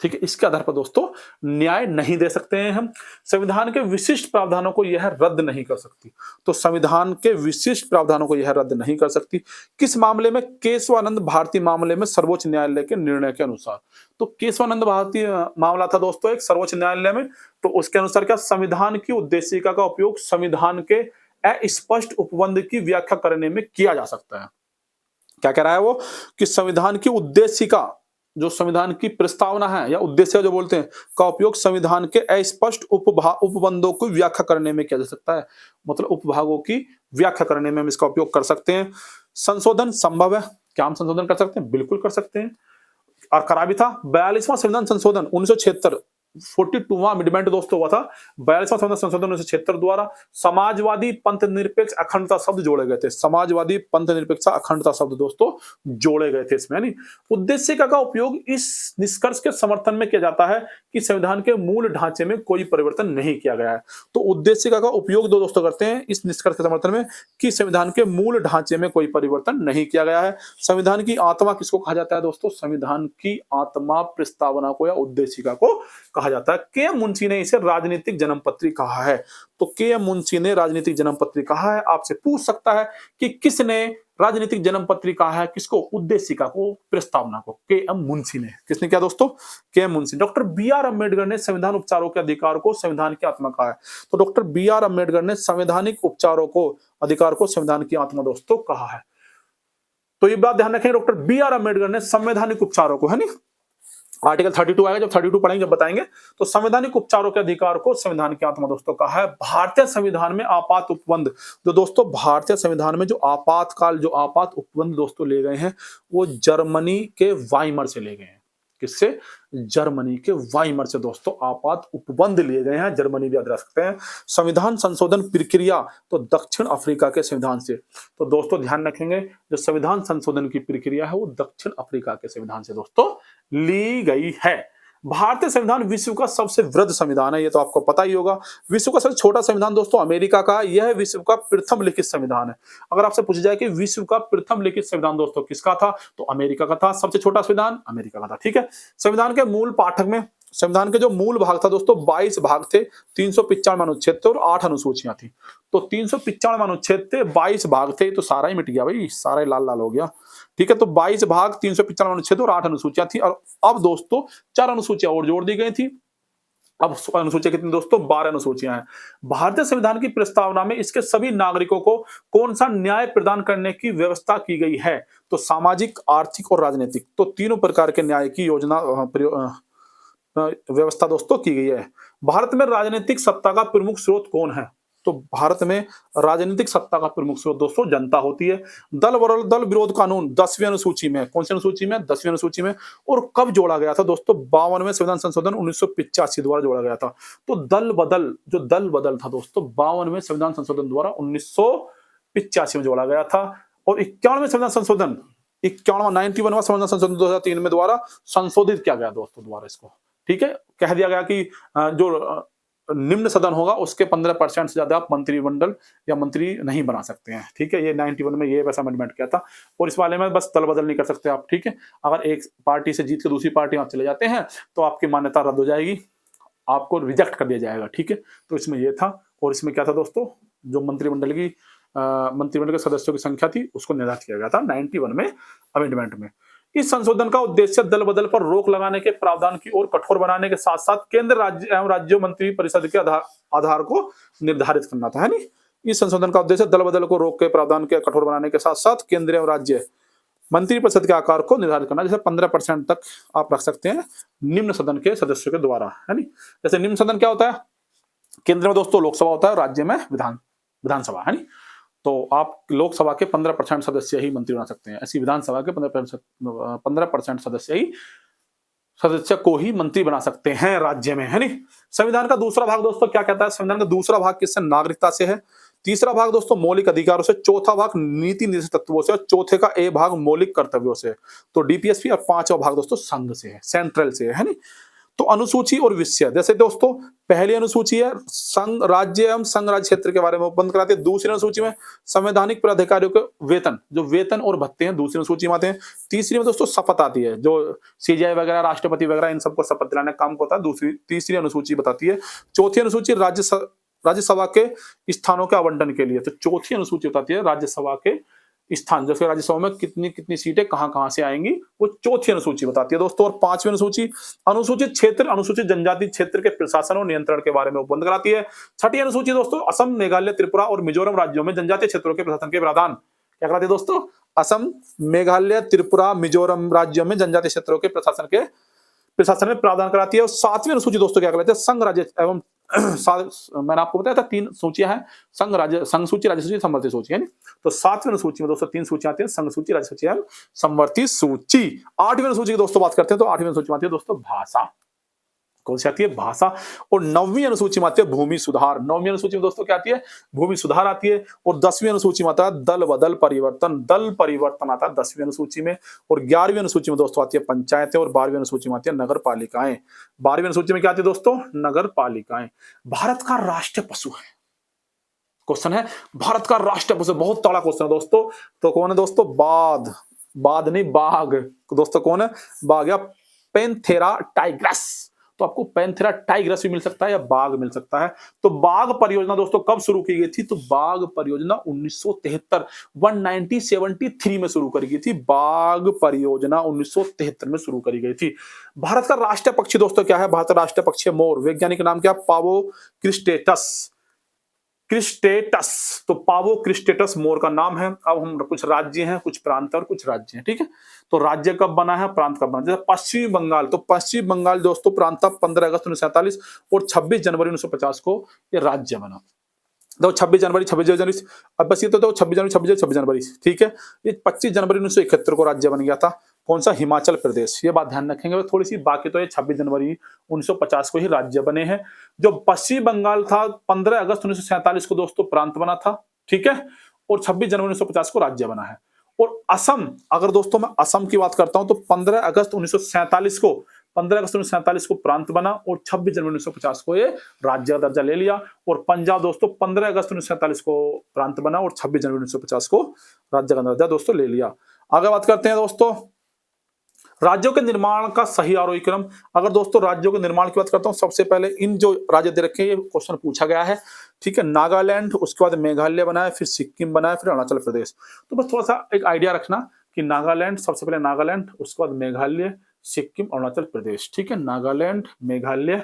ठीक है, इसके आधार पर दोस्तों न्याय नहीं दे सकते हैं हम। संविधान के विशिष्ट प्रावधानों को यह रद्द नहीं कर सकती। तो संविधान के विशिष्ट प्रावधानों को यह रद्द नहीं कर सकती। किस मामले में? केशवानंद भारती मामले में सर्वोच्च न्यायालय के निर्णय के अनुसार। तो केशवानंद भारती मामला था दोस्तों एक सर्वोच्च न्यायालय में, तो उसके अनुसार क्या? संविधान की उद्देशिका का उपयोग संविधान के अस्पष्ट उपबंध की व्याख्या करने में किया जा सकता है। क्या कह रहा है वो? कि संविधान की उद्देशिका, जो संविधान की प्रस्तावना है या उद्देश्य जो बोलते हैं, का उपयोग संविधान के अस्पष्ट उपबंधों को व्याख्या करने में किया जा सकता है। मतलब उपभागों की व्याख्या करने में हम इसका उपयोग कर सकते हैं। संशोधन संभव है। क्या हम संशोधन कर सकते हैं? बिल्कुल कर सकते हैं, और करा भी था। 42वां संविधान संशोधन 1976, 42वां अमेंडमेंट दोस्तों हुआ था। 42वां संविधान संशोधन 1976 द्वारा समाजवादी पंथ निरपेक्ष अखंडता शब्द जोड़े गए थे। समाजवादी पंथ निरपेक्ष अखंडता शब्द दोस्तों जोड़े गए थे इसमें। यानी उद्देशिका का उपयोग इस निष्कर्ष के समर्थन में किया जाता है कि संविधान के मूल ढांचे में कोई परिवर्तन नहीं किया गया है। तो उद्देशिका का उपयोग दोस्तों करते हैं इस निष्कर्ष के समर्थन में कि संविधान के मूल ढांचे में कोई परिवर्तन नहीं किया गया है। संविधान की आत्मा किसको कहा जाता है दोस्तों? संविधान की आत्मा प्रस्तावना को या उद्देशिका को कहा जाता है। के एम मुंशी ने इसे राजनीतिक जन्मपत्री कहा है। तो के एम मुंशी ने राजनीतिक जन्मपत्री कहा है। आपसे पूछ सकता है कि किसने राजनीतिक जन्मपत्री कहा है? किसको? उद्देशिका को, प्रस्तावना को। के एम मुंशी ने। किसने किया दोस्तों? K M Munshi. Doctor B R Ambedkar ने संविधान उपचारों के अधिकार को संविधान की आत्मा कहा है। तो डॉक्टर बी आर अम्बेडकर ने संवैधानिक उपचारों को, अधिकार को संविधान की आत्मा दोस्तों कहा है। तो ये बात ध्यान रखें, डॉक्टर बी आर अम्बेडकर ने संवैधानिक उपचारों को, है नहीं, आर्टिकल 32 आएगा, जब 32 पढ़ेंगे जब बताएंगे। तो संवैधानिक उपचारों के अधिकार को संविधान की आत्मा दोस्तों कहा है। भारतीय संविधान में आपात उपबंध, जो दोस्तों भारतीय संविधान में जो आपातकाल, जो आपात उपबंध दोस्तों ले गए हैं, वो जर्मनी के वाइमर से ले गए हैं। किससे? जर्मनी के वाइमर से दोस्तों आपात उपबंध लिए गए हैं। जर्मनी भी याद रख सकते हैं। संविधान संशोधन प्रक्रिया तो दक्षिण अफ्रीका के संविधान से। तो दोस्तों ध्यान रखेंगे, जो संविधान संशोधन की प्रक्रिया है वो दक्षिण अफ्रीका के संविधान से दोस्तों ली गई है। भारतीय संविधान विश्व का सबसे वृहद संविधान है, ये तो आपको पता ही होगा। विश्व का सबसे छोटा संविधान दोस्तों अमेरिका का, यह विश्व का प्रथम लिखित संविधान है। अगर आपसे पूछा जाए कि विश्व का प्रथम लिखित संविधान दोस्तों किसका था, तो अमेरिका का था। सबसे छोटा संविधान अमेरिका का था। ठीक है। संविधान के मूल पाठक में, संविधान के जो मूल भाग था दोस्तों 22 भाग थे, 395 अनुच्छेद थे और 8 अनुसूचियां थी। तो 395 अनुच्छेद थे, 22 भाग थे, तो सारा ही मिट गया भाई, सारा ही लाल लाल हो गया। ठीक है। तो 22 भाग, 395 अनुच्छेद और 8 अनुसूचियां थी। और अब दोस्तों 4 अनुसूचियां और जोड़ दी गई थी। अब अनुसूचियां कितनी दोस्तों? 12 अनुसूचियां हैं। भारतीय संविधान की प्रस्तावना में इसके सभी नागरिकों को कौन सा न्याय प्रदान करने की व्यवस्था की गई है? तो सामाजिक, आर्थिक और राजनीतिक, तो तीनों प्रकार के न्याय की योजना व्यवस्था दोस्तों की गई है। भारत में राजनीतिक सत्ता का प्रमुख स्रोत कौन है? तो भारत में राजनीतिक सत्ता का प्रमुख स्रोत दोस्तों जनता होती है। दल विरोध कानून 10वीं अनुसूची में, कौन सी अनुसूची में? 10वीं अनुसूची में। और कब जोड़ा गया था दोस्तों? 52वें संविधान संशोधन 1985 द्वारा जोड़ा गया था। तो दल बदल, जो दल बदल था दोस्तों 52वें संविधान संशोधन द्वारा 1985 में जोड़ा गया था। और 91वें संविधान संशोधन, 91वां संविधान संशोधन 2003 में द्वारा संशोधित किया गया दोस्तों द्वारा इसको। ठीक है। कह दिया गया कि जो निम्न सदन होगा उसके 15% से ज्यादा आप मंत्रिमंडल या मंत्री नहीं बना सकते हैं। ठीक है। ये 91 में ये वैसा अमेंडमेंट किया था। और इस वाले में बस दल बदल नहीं कर सकते आप। ठीक है। अगर एक पार्टी से जीत के दूसरी पार्टी में आप चले जाते हैं तो आपकी मान्यता रद्द हो जाएगी, आपको रिजेक्ट कर दिया जाएगा। ठीक है। तो इसमें ये था। और इसमें क्या था दोस्तों? जो मंत्रिमंडल के सदस्यों की संख्या थी उसको निर्धारित किया गया था 91 में अमेंडमेंट में। इस संशोधन का उद्देश्य दल बदल पर रोक लगाने के प्रावधान की ओर कठोर बनाने के साथ साथ केंद्र, राज्य एवं राज्य मंत्री परिषद के आधार को निर्धारित करना था, है नी। इस संशोधन का उद्देश्य दल बदल को रोक के प्रावधान के कठोर बनाने के साथ साथ केंद्र एवं राज्य मंत्री परिषद के आकार को निर्धारित करना। जैसे 15% तक आप रख सकते हैं निम्न सदन के सदस्यों के द्वारा, है नी। जैसे निम्न सदन क्या होता है? केंद्र में दोस्तों लोकसभा होता है, राज्य में विधानसभा, है नी। तो आप लोकसभा के 15% सदस्य ही मंत्री बना सकते हैं। ऐसी विधानसभा के 15% सदस्य को ही मंत्री बना सकते हैं राज्य में, है नी। संविधान का दूसरा भाग दोस्तों क्या कहता है? संविधान का दूसरा भाग किससे? नागरिकता से है। तीसरा भाग दोस्तों मौलिक अधिकारों से, चौथा भाग नीति निर्देशक तत्वों से, और चौथे का ए भाग मौलिक कर्तव्यों से। तो डीपीएसपी। और पांचवा भाग दोस्तों संघ से है, सेंट्रल से है नी। तो अनुसूची और विषय, जैसे दोस्तों पहली अनुसूची है संघ राज्य एवं संघ राज्य क्षेत्र के बारे में उपबंध कराती है। दूसरी अनुसूची में संवैधानिक प्राधिकारियों के वेतन, जो वेतन और भत्ते हैं, दूसरी अनुसूची में आते हैं। तीसरी में दोस्तों शपथ आती है, जो सीजीआई वगैरह, राष्ट्रपति वगैरह इन सबको शपथ दिलाने का काम होता है। तीसरी अनुसूची बताती है। चौथी अनुसूची राज्यसभा के स्थानों के आवंटन के लिए। तो चौथी अनुसूची बताती है राज्यसभा के स्थान, जैसे राज्यसभा में कितनी कितनी सीटें कहां से आएंगी, वो चौथी अनुसूची बताती है दोस्तों। और पांचवी अनुसूची अनुसूचित क्षेत्र, अनुसूचित जनजाति क्षेत्र के प्रशासन और नियंत्रण के बारे में उपबंध कराती है। छठी अनुसूची दोस्तों असम, मेघालय, त्रिपुरा और मिजोरम राज्यों में जनजातीय क्षेत्रों के प्रशासन के प्रावधान क्या कराती है दोस्तों? असम, मेघालय, त्रिपुरा, मिजोरम राज्यों में जनजातीय क्षेत्रों के प्रशासन में प्रावधान कराती है। और सातवीं अनुसूची दोस्तों क्या कहलाती है? संघ राज्य एवं मैंने आपको बताया था 3 सूचियां हैं, संघ सूची, राज्य सूची, समवर्ती सूची, है नी। तो 7वीं अनुसूची में दोस्तों 3 सूचियां आती हैं, संघ सूची, राज्य सूची एवं समवर्ती सूची। 8वीं अनुसूची की दोस्तों बात करते हैं तो 8वीं अनुसूची में आती है दोस्तों भाषा। कौन सी आती है? भाषा। और 9वीं अनुसूची में आती है भूमि सुधार। 9वीं अनुसूची में दोस्तों क्या आती है? भूमि सुधार आती है। और 10वीं अनुसूची में आता है दल बदल परिवर्तन। दल परिवर्तन आता है 10वीं अनुसूची में। और 11वीं अनुसूची में दोस्तों आती है पंचायतें। और 12वीं अनुसूची में आती है नगर पालिकाएं। 12वीं अनुसूची में क्या आती है दोस्तों? नगर पालिकाएं। भारत का राष्ट्रीय पशु है, क्वेश्चन है, भारत का राष्ट्रीय पशु, बहुत तगड़ा क्वेश्चन है दोस्तों। तो कौन है दोस्तों? बाघ नहीं, बाघ दोस्तों कौन है? बाघ या पैंथेरा टाइग्रस। तो आपको पैंथेरा टाइग्रस भी मिल सकता है या बाघ मिल सकता है। तो बाघ परियोजना दोस्तों कब शुरू की गई थी? तो बाघ परियोजना 1973 में शुरू करी गई थी। बाघ परियोजना 1973 में शुरू करी गई थी। भारत का राष्ट्रीय पक्षी दोस्तों क्या है? भारत का राष्ट्रीय पक्षी मोर। वैज्ञानिक नाम क्या? पावो क्रिस्टेटस। क्रिस्टेटस, तो पावो क्रिस्टेटस मोर का नाम है। अब हम कुछ राज्य हैं, कुछ प्रांत और कुछ राज्य हैं, ठीक है। तो राज्य कब बना है, प्रांत कब बना, जैसे पश्चिमी बंगाल, तो पश्चिम बंगाल दोस्तों प्रांत था 15 अगस्त 1947 और 26 जनवरी 1950 को ये राज्य बना। तो 26 जनवरी 26 जनवरी, अब बस ये तो 26 जनवरी 26 जनवरी, ठीक है। ये 25 जनवरी 1971 को राज्य बन गया था। कौन सा, हिमाचल प्रदेश, ये बात ध्यान रखेंगे थोड़ी सी। बाकी तो ये 26 जनवरी 1950 को ही राज्य बने हैं। जो पश्चिम बंगाल था 15 अगस्त 1947 को दोस्तों प्रांत बना था, ठीक है, और 26 जनवरी 1950 को राज्य बना है। और असम, अगर दोस्तों मैं असम की बात करता हूं तो 15 अगस्त 1947 को 15 अगस्त 1947 को प्रांत बना और 26 जनवरी 1950 को ये राज्य का दर्जा ले लिया। और पंजाब दोस्तों 15 अगस्त 1947 को प्रांत बना और 26 जनवरी 1950 को राज्य का दर्जा दोस्तों ले लिया। आगे बात करते हैं दोस्तों राज्यों के निर्माण का सही आरोही क्रम। अगर दोस्तों राज्यों के निर्माण की बात करता हूं, सबसे पहले इन जो राज्य दे रखे हैं ये क्वेश्चन पूछा गया है, ठीक है। नागालैंड, उसके बाद मेघालय बनाया, फिर सिक्किम बनाया, फिर अरुणाचल प्रदेश। तो बस थोड़ा सा एक आइडिया रखना कि नागालैंड, सबसे पहले नागालैंड, उसके बाद मेघालय, सिक्किम, अरुणाचल प्रदेश, ठीक है। नागालैंड, मेघालय,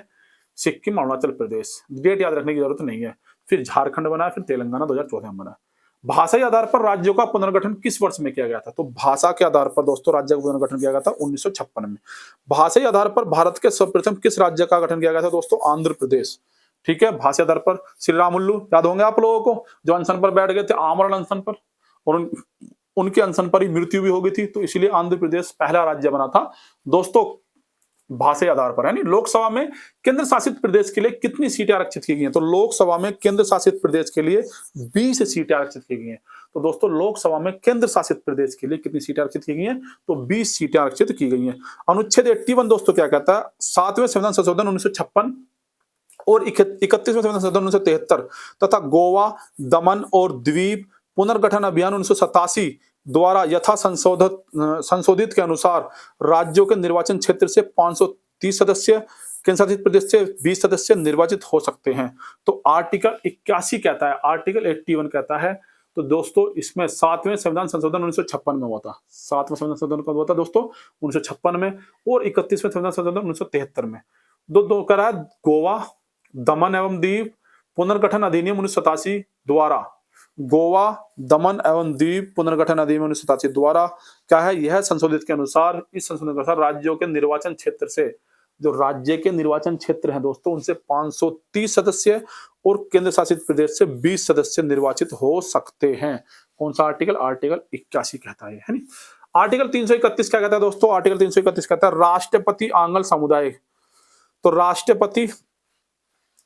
सिक्किम, अरुणाचल प्रदेश, डेट याद रखने की जरूरत नहीं है। फिर झारखंड बना, फिर तेलंगाना 2014 में बना। भाषाई आधार पर राज्यों का पुनर्गठन किस वर्ष में किया गया था, तो भाषा के आधार पर दोस्तों राज्य का पुनर्गठन किया गया था 1956 में। भाषाई आधार पर भारत के सर्वप्रथम किस राज्य का गठन किया गया था दोस्तों, आंध्र प्रदेश, ठीक है। भाषा आधार पर श्री रामुलु याद होंगे आप लोगों को, जो अनशन पर बैठ गए थे, आमरण अनशन पर, और उनके अनशन पर ही मृत्यु भी हो गई थी, तो इसलिए आंध्र प्रदेश पहला राज्य बना था दोस्तों भाषा आधार पर, है नहीं। लोकसभा में केंद्र शासित प्रदेश के लिए कितनी सीटें आरक्षित की गई हैं, तो लोकसभा में केंद्र शासित प्रदेश के लिए 20 सीटें आरक्षित की गई हैं। तो दोस्तों लोकसभा में केंद्र शासित प्रदेश के लिए कितनी सीटें आरक्षित की गई हैं, तो 20 सीटें आरक्षित की गई हैं। अनुच्छेद 81 दोस्तों क्या कहता है, 7वें संविधान संशोधन 1956 और 31वें संविधान संशोधन 1973 तथा गोवा, दमन और द्वीप पुनर्गठन अभियान 1987 द्वारा यथा संशोधित के अनुसार राज्यों के निर्वाचन क्षेत्र से 530 सदस्य, केंद्र शासित प्रदेश से 20 सदस्य निर्वाचित हो सकते हैं। तो आर्टिकल 81 कहता है, आर्टिकल 81 कहता है। तो दोस्तों इसमें 7वें संविधान संशोधन 1956 में हुआ था, 7वें संविधान संशोधन कब हुआ था दोस्तों, 1956 में, और 31वें संविधान संशोधन 1973 में। दो करा गोवा, दमन एवं दीव पुनर्गठन अधिनियम 1987 द्वारा, गोवा, दमन एवं द्वीप पुनर्गठन अधिनियम 1987 द्वारा क्या है, यह संशोधित के अनुसार, इस संशोधन के अनुसार राज्यों के निर्वाचन क्षेत्र से, जो राज्य के निर्वाचन क्षेत्र हैं दोस्तों, उनसे 530 सदस्य और केंद्र शासित प्रदेश से 20 सदस्य निर्वाचित हो सकते हैं। कौन सा आर्टिकल, आर्टिकल 81 कहता है नहीं। आर्टिकल 331 क्या कहता है दोस्तों, आर्टिकल 331 कहता है राष्ट्रपति आंगल समुदाय। तो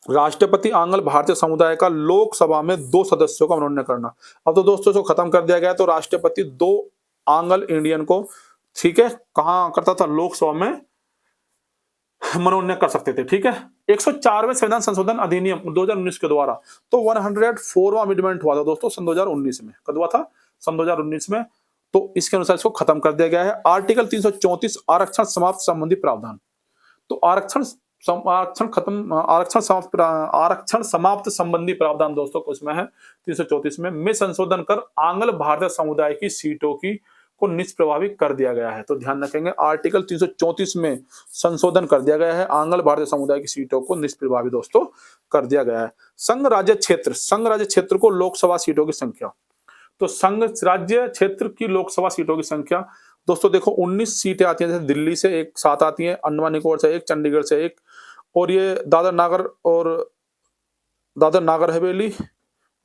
राष्ट्रपति आंगल भारतीय समुदाय का लोकसभा में 2 सदस्यों का मनोनयन करना। अब तो दोस्तों इसको खत्म कर दिया गया, तो राष्ट्रपति 2 आंगल इंडियन को, ठीक है, कहां करता था, लोकसभा में मनोनयन कर सकते थे, ठीक है। 104वें संविधान संशोधन अधिनियम 2019 के द्वारा, तो 104वां अमेंडमेंट हुआ था दोस्तों सन 2019 में, कब हुआ था, सन 2019 में। तो इसके अनुसार इसको खत्म कर दिया गया है। आर्टिकल 334 आरक्षण समाप्त संबंधी प्रावधान। तो आरक्षण समाप्त संबंधी प्रावधान दोस्तों को इसमें है 334 में संशोधन कर आंगल भारतीय समुदाय की सीटों की को निष्प्रभावी कर दिया गया है। तो ध्यान रखेंगे आर्टिकल 334 में संशोधन कर दिया गया है, आंगल भारतीय समुदाय की सीटों को निष्प्रभावी दोस्तों कर दिया गया है। संघ राज्य क्षेत्र को लोकसभा सीटों की संख्या, तो संघ राज्य क्षेत्र की लोकसभा सीटों की संख्या दोस्तों देखो 19 सीटें आती हैं, जैसे दिल्ली से 7 आती हैं, अंडमान निकोबार से 1, चंडीगढ़ से 1, और ये दादर नागर हवेली,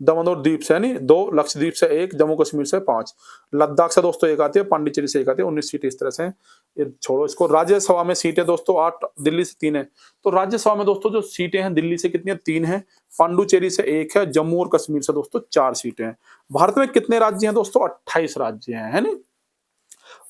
दमन और द्वीप से नहीं 2, लक्षद्वीप से 1, जम्मू कश्मीर से 5, लद्दाख से दोस्तों 1 आती है, पांडिचेरी से 1 आती है, 19 सीटें इस तरह से। ये छोड़ो इसको। राज्यसभा में सीटें दोस्तों 8, दिल्ली से 3 है। तो राज्यसभा में दोस्तों जो सीटें हैं दिल्ली से कितनी है, 3 है, पांडुचेरी से 1 है, जम्मू और कश्मीर से दोस्तों 4 सीटें हैं। भारत में कितने राज्य हैं दोस्तों, 28 राज्य हैं, है नहीं।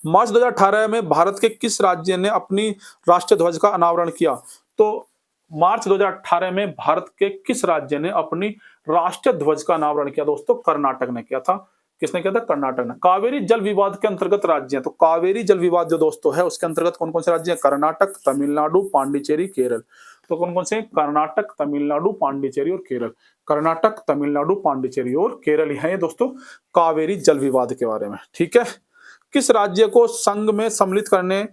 मार्च 2018 में भारत के किस राज्य ने अपनी राष्ट्रीय ध्वज का अनावरण किया, तो मार्च 2018 में भारत के किस राज्य ने अपनी राष्ट्रीय ध्वज का अनावरण किया दोस्तों, कर्नाटक ने किया था। किसने किया था, कर्नाटक ने। कावेरी जल विवाद के अंतर्गत राज्य हैं, तो कावेरी जल विवाद जो दोस्तों है उसके अंतर्गत कौन कौन से राज्य हैं, कर्नाटक, तमिलनाडु, पांडिचेरी, केरल। तो कौन कौन से, कर्नाटक, तमिलनाडु, पांडिचेरी और केरल। कर्नाटक, तमिलनाडु, पांडिचेरी और केरल है ये दोस्तों कावेरी जल विवाद के बारे में, ठीक है। किस राज्य को संघ में सम्मिलित करने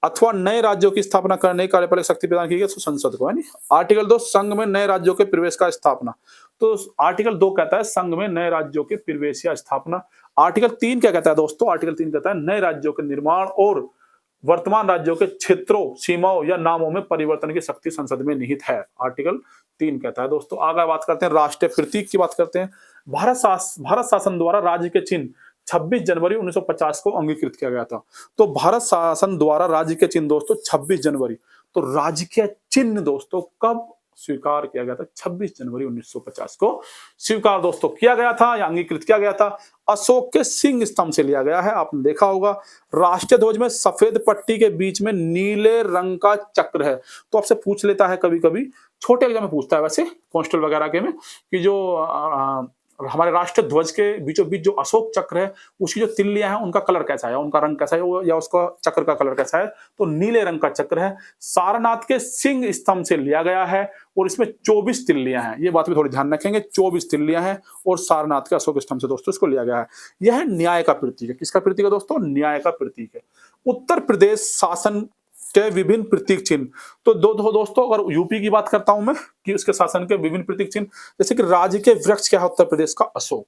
अथवा नए राज्यों की स्थापना करने की कार्यपालक शक्ति प्रदान की गई, तो संसद को, है नहीं। आर्टिकल 2 संघ में नए राज्यों के प्रवेश का स्थापना। तो आर्टिकल 2 कहता है संघ में नए राज्यों के प्रवेश या स्थापना। आर्टिकल 3 क्या कहता है दोस्तों? आर्टिकल 3 कहता है नए राज्यों के निर्माण और वर्तमान राज्यों के क्षेत्रों, सीमाओं या नामों में परिवर्तन की शक्ति संसद में निहित है। आर्टिकल 3 कहता है दोस्तों। आगे बात करते हैं राष्ट्रीय प्रतीक की बात करते हैं। भारत शासन द्वारा राज्य के चिन्ह 26 जनवरी 1950 को अंगीकृत किया गया था। तो भारत शासन द्वारा राज्य के चिन्ह दोस्तों 26 जनवरी। तो राज्य के चिन्ह दोस्तों कब स्वीकार किया गया था? 26 जनवरी 1950 को स्वीकार दोस्तों किया गया था या अंगीकृत किया गया था। अशोक के सिंह स्तंभ से लिया गया है, आपने देखा होगा। राष्ट्रीय ध्वज में सफेद पट्टी के बीच में नीले रंग का चक्र है। तो आपसे पूछ लेता है कभी कभी, छोटे एग्जाम में पूछता है वैसे कांस्टेबल वगैरह के में, कि जो हमारे राष्ट्रीय ध्वज के बीचों बीच जो अशोक चक्र है उसकी जो तिल्लियां हैं उनका कलर कैसा है, उनका रंग कैसा है, या उसका चक्र का कलर कैसा है? तो नीले रंग का चक्र है। सारनाथ के सिंह स्तंभ से लिया गया है और इसमें 24 तिल्लियां हैं। ये बात भी थोड़ी ध्यान रखेंगे, 24 तिल्लियां हैं और सारनाथ के अशोक स्तंभ से दोस्तों इसको लिया गया है। यह न्याय का प्रतीक है। किसका प्रतीक है दोस्तों? न्याय का प्रतीक है। उत्तर प्रदेश शासन के विभिन्न प्रतीक चिन्ह। तो दोस्तों अगर यूपी की बात करता हूं मैं कि उसके शासन के विभिन्न प्रतीक चिन्ह, जैसे कि राज्य के वृक्ष क्या है उत्तर प्रदेश का? अशोक।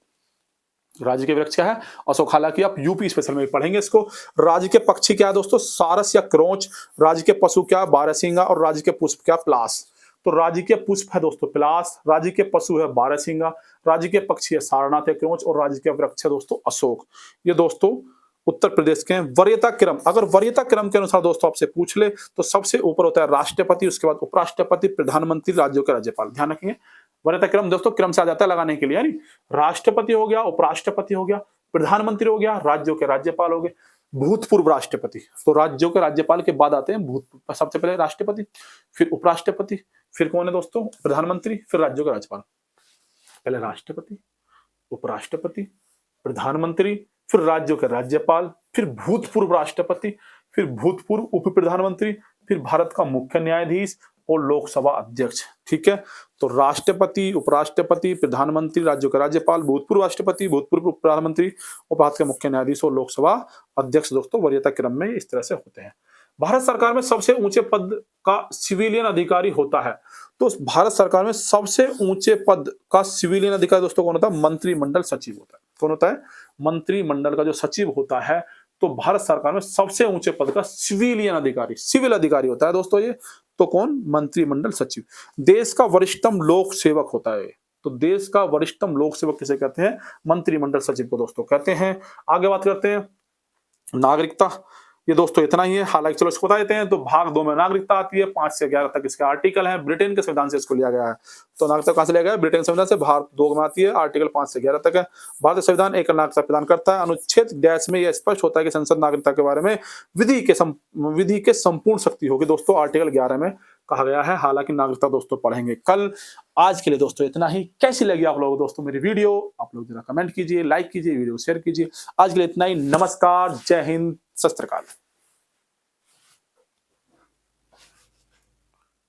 राज्य के वृक्ष क्या है? अशोक। हालांकि आप यूपी स्पेशल में पढ़ेंगे इसको। राज्य के पक्षी क्या है दोस्तों? सारस या क्रोच। राज्य के पशु क्या? बारहसिंगा। और राज्य के पुष्प क्या? प्लास। तो राज्य के पुष्प है दोस्तों प्लास, राज्य के पशु है बारहसिंगा, राज्य के पक्षी है सारनाथ या क्रोच और राज्य के वृक्ष है दोस्तों अशोक। ये दोस्तों उत्तर प्रदेश के हैं। वरीयता क्रम, अगर वरीयता क्रम के अनुसार दोस्तों आपसे पूछ ले तो सबसे ऊपर होता है राष्ट्रपति, उसके बाद उपराष्ट्रपति, प्रधानमंत्री, राज्यों के राज्यपाल। ध्यान रखेंगे वरीयता क्रम दोस्तों क्रम से आ जाता है लगाने के लिए, यानी राष्ट्रपति हो गया, उपराष्ट्रपति हो गया, प्रधानमंत्री हो गया, राज्यों के राज्यपाल हो गए, भूतपूर्व राष्ट्रपति। तो राज्यों के राज्यपाल के बाद आते हैं भूतपूर्व। सबसे पहले राष्ट्रपति, फिर उपराष्ट्रपति, फिर कौन है दोस्तों? प्रधानमंत्री, फिर राज्यों के राज्यपाल। पहले राष्ट्रपति, उपराष्ट्रपति, प्रधानमंत्री, फिर राज्यों के राज्यपाल, फिर भूतपूर्व राष्ट्रपति, फिर भूतपूर्व उप प्रधानमंत्री, फिर भारत का मुख्य न्यायाधीश और लोकसभा अध्यक्ष। ठीक है, तो राष्ट्रपति, उपराष्ट्रपति, प्रधानमंत्री, राज्यों के राज्यपाल, भूतपूर्व राष्ट्रपति, भूतपूर्व उप प्रधानमंत्री और भारत के मुख्य न्यायाधीश और लोकसभा अध्यक्ष दोस्तों वरीयता क्रम में इस तरह से होते हैं। भारत सरकार में सबसे ऊंचे पद का सिविलियन अधिकारी होता है। तो भारत सरकार में सबसे ऊंचे पद का सिविलियन अधिकारी दोस्तों कौन होता है? मंत्रिमंडल सचिव होता है। कौन होता है? मंत्रिमंडल का जो सचिव होता है। तो भारत सरकार में सबसे ऊंचे पद का सिविलियन अधिकारी, सिविल अधिकारी होता है दोस्तों ये। तो कौन? मंत्रिमंडल सचिव। देश का वरिष्ठतम लोक सेवक होता है। तो देश का वरिष्ठतम लोक सेवक किसे कहते हैं? मंत्रिमंडल सचिव को दोस्तों कहते हैं। आगे बात करते हैं नागरिकता। ये दोस्तों इतना ही है, हालांकि चलो इसको बता देते हैं। तो भाग 2 में नागरिकता आती है, 5 से 11 तक इसके आर्टिकल हैं। ब्रिटेन के संविधान से इसको लिया गया है। तो नागरिकता कहां से लिया गया है? ब्रिटेन संविधान से। भाग 2 में आती है, आर्टिकल 5 से 11 तक है। भारतीय संविधान एक नागरिकता प्रदान करता है। अनुच्छेद डैश में यह स्पष्ट होता है कि संसद नागरिकता के बारे में विधि के संपूर्ण शक्ति होगी दोस्तों, आर्टिकल 11 में कहा गया है। हालांकि नागरिकता दोस्तों पढ़ेंगे कल। आज के लिए दोस्तों इतना ही। कैसी लगी आप लोगों दोस्तों मेरी वीडियो? आप लोग जरा कमेंट कीजिए, लाइक कीजिए, वीडियो शेयर कीजिए। आज के लिए इतना ही। नमस्कार, जय हिंद, सत श्री अकाल।